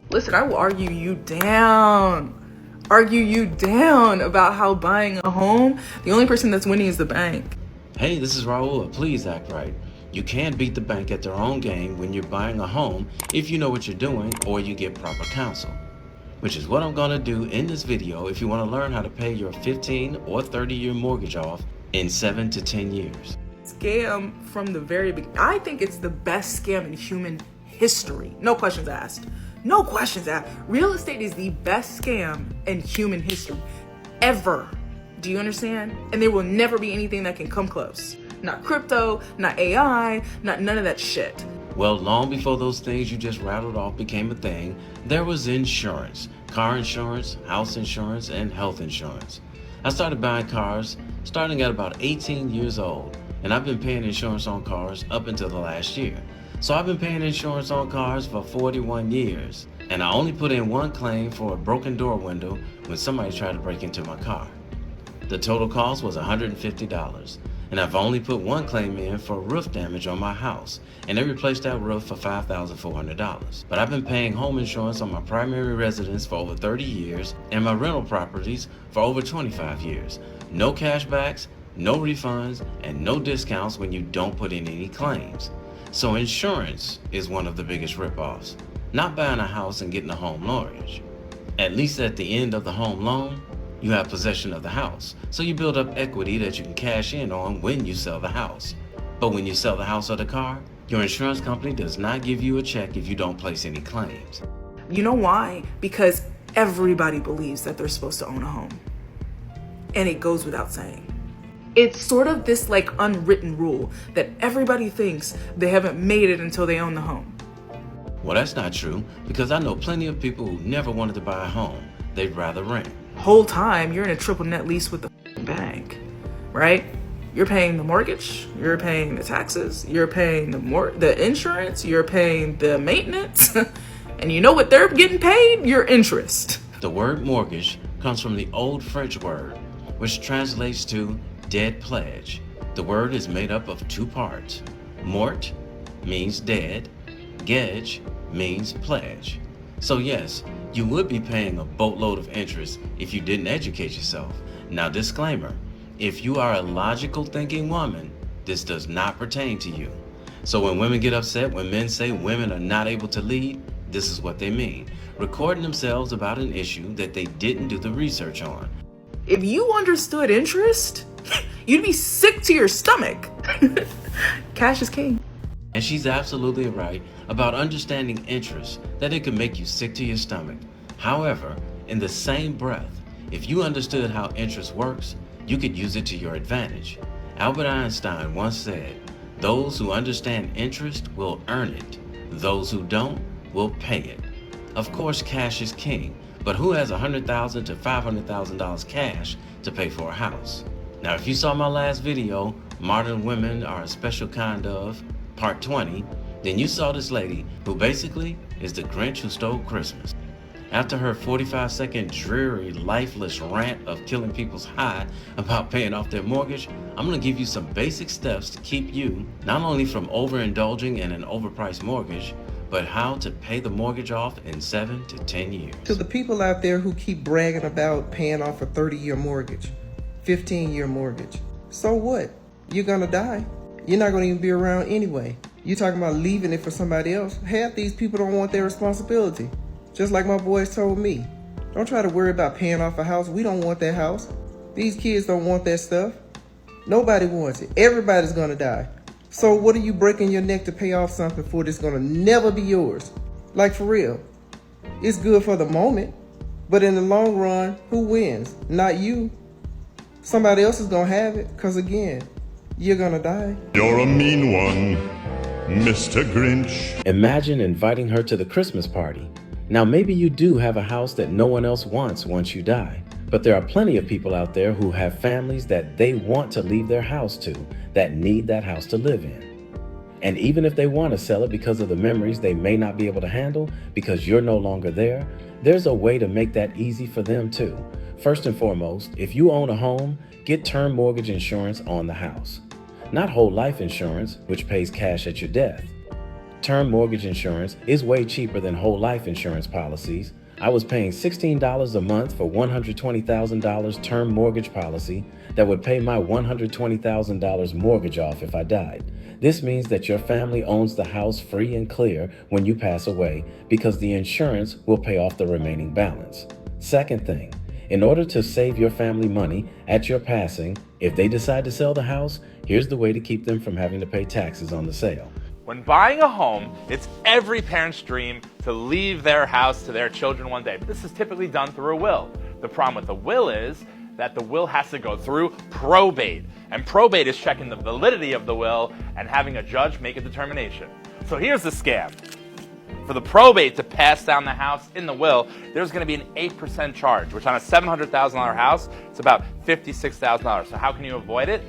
Listen, I will argue you down. Argue you down about how buying a home, the only person that's winning is the bank. Hey, this is Raulh. Please act right. You can't beat the bank at their own game when you're buying a home if you know what you're doing or you get proper counsel. Which is what I'm going to do in this video if you want to learn how to pay your 15 or 30-year mortgage off in 7 to 10 years. Scam from the very beginning. I think it's the best scam in human history. No questions asked. No questions asked. Real estate is the best scam in human history ever. Do you understand? And there will never be anything that can come close. Not crypto, not AI, not none of that shit. Well, long before those things you just rattled off became a thing, there was insurance. Car insurance, house insurance, and health insurance. I started buying cars starting at about 18 years old, and I've been paying insurance on cars up until the last year. So I've been paying insurance on cars for 41 years, and I only put in one claim for a broken door window when somebody tried to break into my car. The total cost was $150, and I've only put one claim in for roof damage on my house, and they replaced that roof for $5,400. But I've been paying home insurance on my primary residence for over 30 years and my rental properties for over 25 years. No cashbacks, no refunds, and no discounts when you don't put in any claims. So insurance is one of the biggest ripoffs, not buying a house and getting a home mortgage. At least at the end of the home loan, you have possession of the house, so you build up equity that you can cash in on when you sell the house. But when you sell the house or the car, your insurance company does not give you a check if you don't place any claims. You know why? Because everybody believes that they're supposed to own a home. And it goes without saying. It's sort of this like unwritten rule that everybody thinks they haven't made it until they own the home. Well, that's not true, because I know plenty of people who never wanted to buy a home. They'd rather rent. Whole time you're in a triple net lease with the bank, right? You're paying the mortgage, you're paying the taxes, you're paying the insurance, you're paying the maintenance, and you know what they're getting paid? Your interest. The word mortgage comes from the old French word, which translates to dead pledge. The word is made up of two parts. Mort means dead, gage means pledge. So yes, you would be paying a boatload of interest if you didn't educate yourself. Now, disclaimer, if you are a logical thinking woman, this does not pertain to you. So when women get upset when men say women are not able to lead, this is what they mean. Recording themselves about an issue that they didn't do the research on. If you understood interest, you'd be sick to your stomach. Cash is king. And she's absolutely right about understanding interest, that it can make you sick to your stomach. However, in the same breath, if you understood how interest works, you could use it to your advantage. Albert Einstein once said, "Those who understand interest will earn it. Those who don't will pay it." Of course, cash is king, but who has $100,000 to $500,000 cash to pay for a house? Now, if you saw my last video, Modern Women Are a Special Kind of, Part 20, then you saw this lady who basically is the Grinch who stole Christmas. After her 45-second dreary, lifeless rant of killing people's high about paying off their mortgage, I'm going to give you some basic steps to keep you not only from overindulging in an overpriced mortgage, but how to pay the mortgage off in 7 to 10 years. To the people out there who keep bragging about paying off a 30-year mortgage, 15-year mortgage, so what? You're going to die. You're not going to even be around anyway. You're talking about leaving it for somebody else. Half these people don't want their responsibility. Just like my boys told me. Don't try to worry about paying off a house. We don't want that house. These kids don't want that stuff. Nobody wants it. Everybody's going to die. So what are you breaking your neck to pay off something for that's going to never be yours? Like, for real. It's good for the moment, but in the long run, who wins? Not you. Somebody else is going to have it, because again, you're gonna die. You're a mean one, Mr. Grinch. Imagine inviting her to the Christmas party. Now, maybe you do have a house that no one else wants once you die, but there are plenty of people out there who have families that they want to leave their house to, that need that house to live in. And even if they want to sell it because of the memories they may not be able to handle because you're no longer there, there's a way to make that easy for them too. First and foremost, if you own a home, get term mortgage insurance on the house. Not whole life insurance, which pays cash at your death. Term mortgage insurance is way cheaper than whole life insurance policies. I was paying $16 a month for $120,000 term mortgage policy that would pay my $120,000 mortgage off if I died. This means that your family owns the house free and clear when you pass away because the insurance will pay off the remaining balance. Second thing, in order to save your family money at your passing, if they decide to sell the house, here's the way to keep them from having to pay taxes on the sale. When buying a home, it's every parent's dream to leave their house to their children one day. But this is typically done through a will. The problem with the will is that the will has to go through probate. And probate is checking the validity of the will and having a judge make a determination. So here's the scam. For the probate to pass down the house in the will, there's going to be an 8% charge, which on a $700,000 house, it's about $56,000. So how can you avoid it?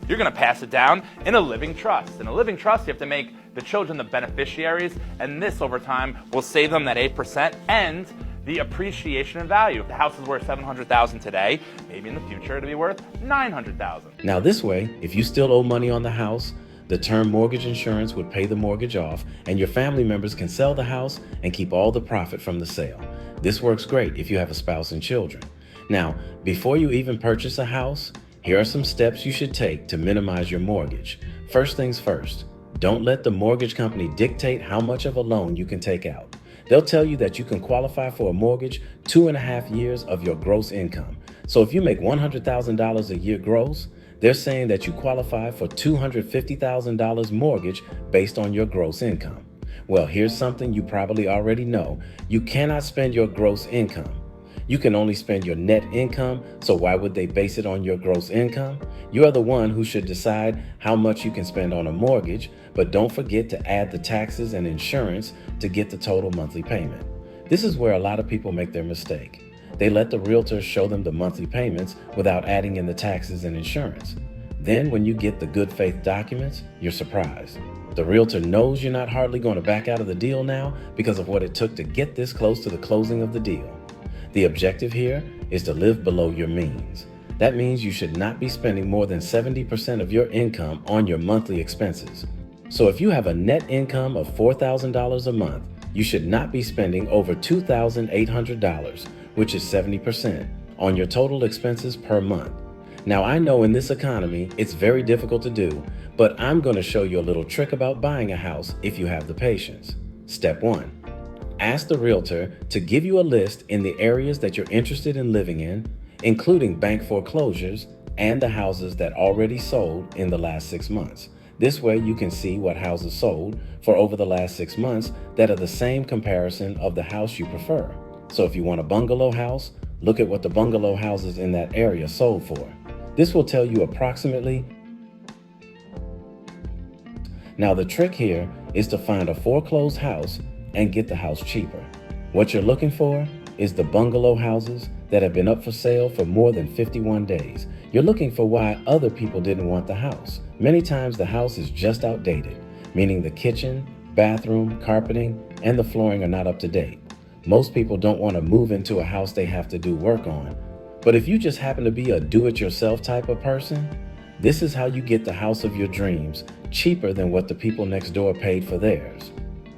You're going to pass it down in a living trust. In a living trust, you have to make the children the beneficiaries, and this over time will save them that 8% and the appreciation in value. If the house is worth $700,000 today, maybe in the future it'll be worth $900,000. Now this way, if you still owe money on the house, the term mortgage insurance would pay the mortgage off, and your family members can sell the house and keep all the profit from the sale. This works great if you have a spouse and children. Now, before you even purchase a house, here are some steps you should take to minimize your mortgage. First things first, don't let the mortgage company dictate how much of a loan you can take out. They'll tell you that you can qualify for a mortgage 2.5 years of your gross income. So if you make $100,000 a year gross, they're saying that you qualify for $250,000 mortgage based on your gross income. Well, here's something you probably already know. You cannot spend your gross income. You can only spend your net income, so why would they base it on your gross income? You are the one who should decide how much you can spend on a mortgage, but don't forget to add the taxes and insurance to get the total monthly payment. This is where a lot of people make their mistake. They let the realtor show them the monthly payments without adding in the taxes and insurance. Then when you get the good faith documents, you're surprised. The realtor knows you're not hardly going to back out of the deal now because of what it took to get this close to the closing of the deal. The objective here is to live below your means. That means you should not be spending more than 70% of your income on your monthly expenses. So if you have a net income of $4,000 a month, you should not be spending over $2,800, which is 70%, on your total expenses per month. Now I know in this economy, it's very difficult to do, but I'm going to show you a little trick about buying a house if you have the patience. Step 1. Ask the realtor to give you a list in the areas that you're interested in living in, including bank foreclosures and the houses that already sold in the last 6 months. This way you can see what houses sold for over the last 6 months that are the same comparison of the house you prefer. So if you want a bungalow house, look at what the bungalow houses in that area sold for. This will tell you approximately. Now the trick here is to find a foreclosed house and get the house cheaper. What you're looking for is the bungalow houses that have been up for sale for more than 51 days. You're looking for why other people didn't want the house. Many times the house is just outdated, meaning the kitchen, bathroom, carpeting, and the flooring are not up to date. Most people don't want to move into a house they have to do work on. But if you just happen to be a do-it-yourself type of person, this is how you get the house of your dreams, cheaper than what the people next door paid for theirs.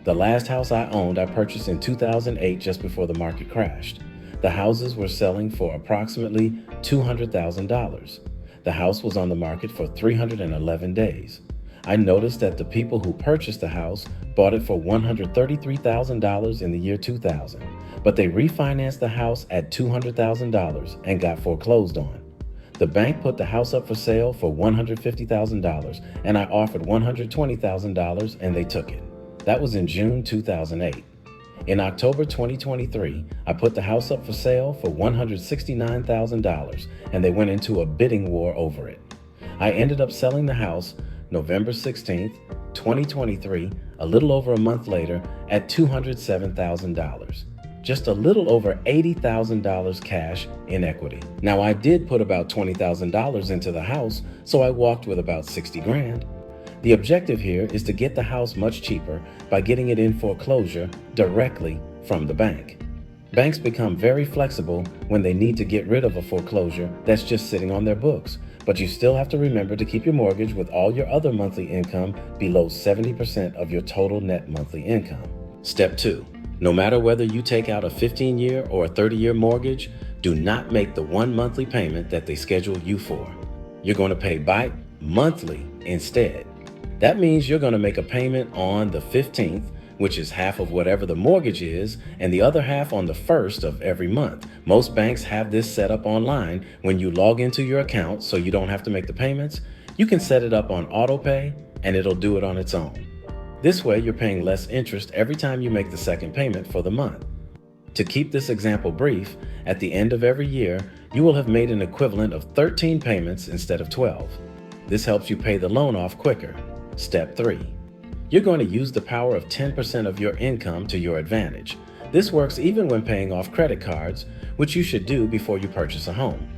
The last house I owned, I purchased in 2008 just before the market crashed. The houses were selling for approximately $200,000. The house was on the market for 311 days. I noticed that the people who purchased the house bought it for $133,000 in the year 2000, but they refinanced the house at $200,000 and got foreclosed on. The bank put the house up for sale for $150,000, and I offered $120,000 and they took it. That was in June 2008. In October 2023, I put the house up for sale for $169,000, and they went into a bidding war over it. I ended up selling the house November 16th, 2023, a little over a month later, at $207,000. Just a little over $80,000 cash in equity. Now I did put about $20,000 into the house, so I walked with about 60 grand. The objective here is to get the house much cheaper by getting it in foreclosure directly from the bank. Banks become very flexible when they need to get rid of a foreclosure that's just sitting on their books, But you still have to remember to keep your mortgage with all your other monthly income below 70% of your total net monthly income. Step 2. No matter whether you take out a 15-year or a 30-year mortgage, do not make the one monthly payment that they scheduled you for. You're going to pay monthly instead. That means you're going to make a payment on the 15th, which is half of whatever the mortgage is, and the other half on the 1st of every month. Most banks have this set up online. When you log into your account so you don't have to make the payments, you can set it up on auto pay and it'll do it on its own. This way, you're paying less interest every time you make the second payment for the month. To keep this example brief, at the end of every year, you will have made an equivalent of 13 payments instead of 12. This helps you pay the loan off quicker. Step 3. You're going to use the power of 10% of your income to your advantage. This works even when paying off credit cards, which you should do before you purchase a home.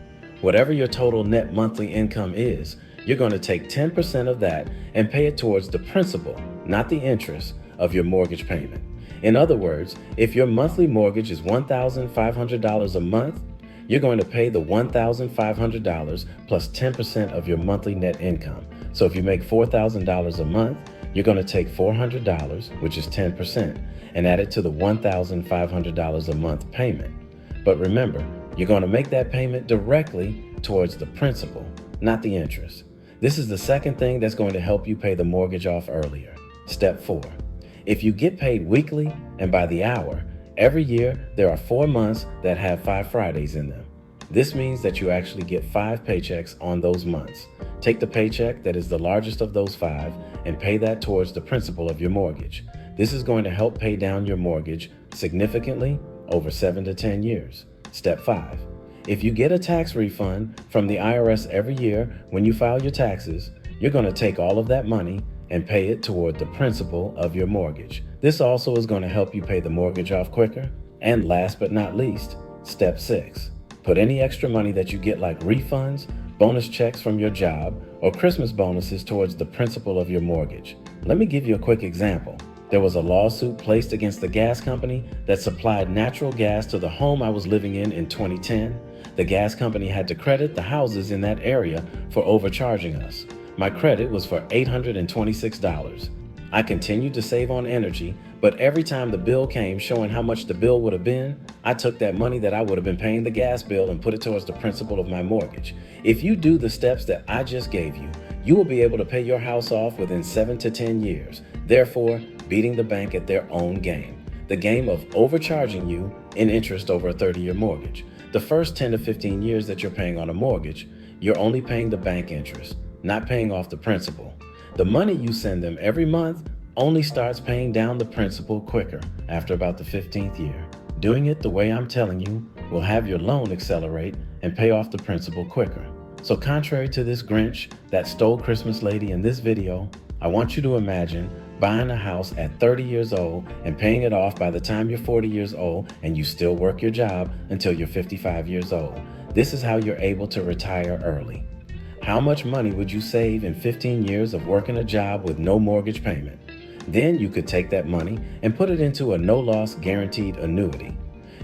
Whatever your total net monthly income is, you're going to take 10% of that and pay it towards the principal, not the interest, of your mortgage payment. In other words, if your monthly mortgage is $1,500 a month, you're going to pay the $1,500 plus 10% of your monthly net income. So if you make $4,000 a month, you're going to take $400, which is 10%, and add it to the $1,500 a month payment. But remember, you're going to make that payment directly towards the principal, not the interest. This is the second thing that's going to help you pay the mortgage off earlier. Step 4. If you get paid weekly and by the hour, every year there are 4 months that have 5 Fridays in them. This means that you actually get 5 paychecks on those months. Take the paycheck that is the largest of those 5 and pay that towards the principal of your mortgage. This is going to help pay down your mortgage significantly over 7 to 10 years. Step 5. If you get a tax refund from the IRS every year when you file your taxes, you're going to take all of that money and pay it toward the principal of your mortgage. This also is going to help you pay the mortgage off quicker. And last but not least, step 6. Put any extra money that you get like refunds, bonus checks from your job, or Christmas bonuses towards the principal of your mortgage. Let me give you a quick example. There was a lawsuit placed against the gas company that supplied natural gas to the home I was living in 2010. The gas company had to credit the houses in that area for overcharging us. My credit was for $826. I continued to save on energy, but every time the bill came showing how much the bill would have been, I took that money that I would have been paying the gas bill and put it towards the principal of my mortgage. If you do the steps that I just gave you, you will be able to pay your house off within 7 to 10 years, therefore beating the bank at their own game, the game of overcharging you in interest over a 30-year mortgage. The first 10 to 15 years that you're paying on a mortgage, you're only paying the bank interest, not paying off the principal. The money you send them every month only starts paying down the principal quicker after about the 15th year. Doing it the way I'm telling you will have your loan accelerate and pay off the principal quicker. So contrary to this Grinch that stole Christmas lady in this video, I want you to imagine buying a house at 30 years old and paying it off by the time you're 40 years old and you still work your job until you're 55 years old. This is how you're able to retire early. How much money would you save in 15 years of working a job with no mortgage payment? Then you could take that money and put it into a no-loss guaranteed annuity.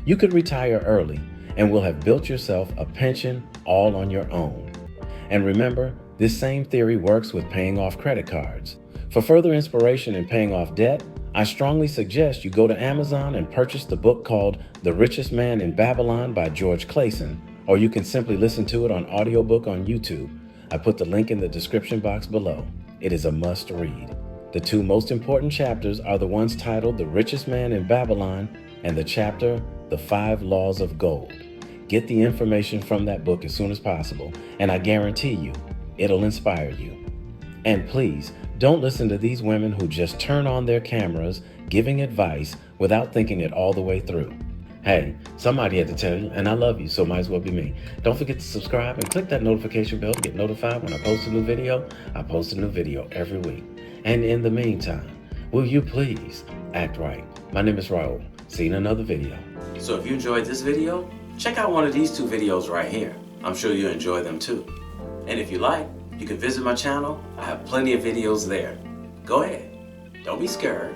You could retire early and will have built yourself a pension all on your own. And remember, this same theory works with paying off credit cards. For further inspiration in paying off debt, I strongly suggest you go to Amazon and purchase the book called The Richest Man in Babylon by George Clason, or you can simply listen to it on audiobook on YouTube. I put the link in the description box below. It is a must read. The 2 most important chapters are the ones titled The Richest Man in Babylon and the chapter The 5 Laws of Gold. Get the information from that book as soon as possible, and I guarantee you, it'll inspire you. And please, don't listen to these women who just turn on their cameras giving advice without thinking it all the way through. Hey, somebody had to tell you, and I love you, so might as well be me. Don't forget to subscribe and click that notification bell to get notified when I post a new video. I post a new video every week. And in the meantime, will you please act right? My name is Raulh. See you in another video. So if you enjoyed this video, check out one of these 2 videos right here. I'm sure you'll enjoy them too. And if you like, you can visit my channel. I have plenty of videos there. Go ahead. Don't be scared.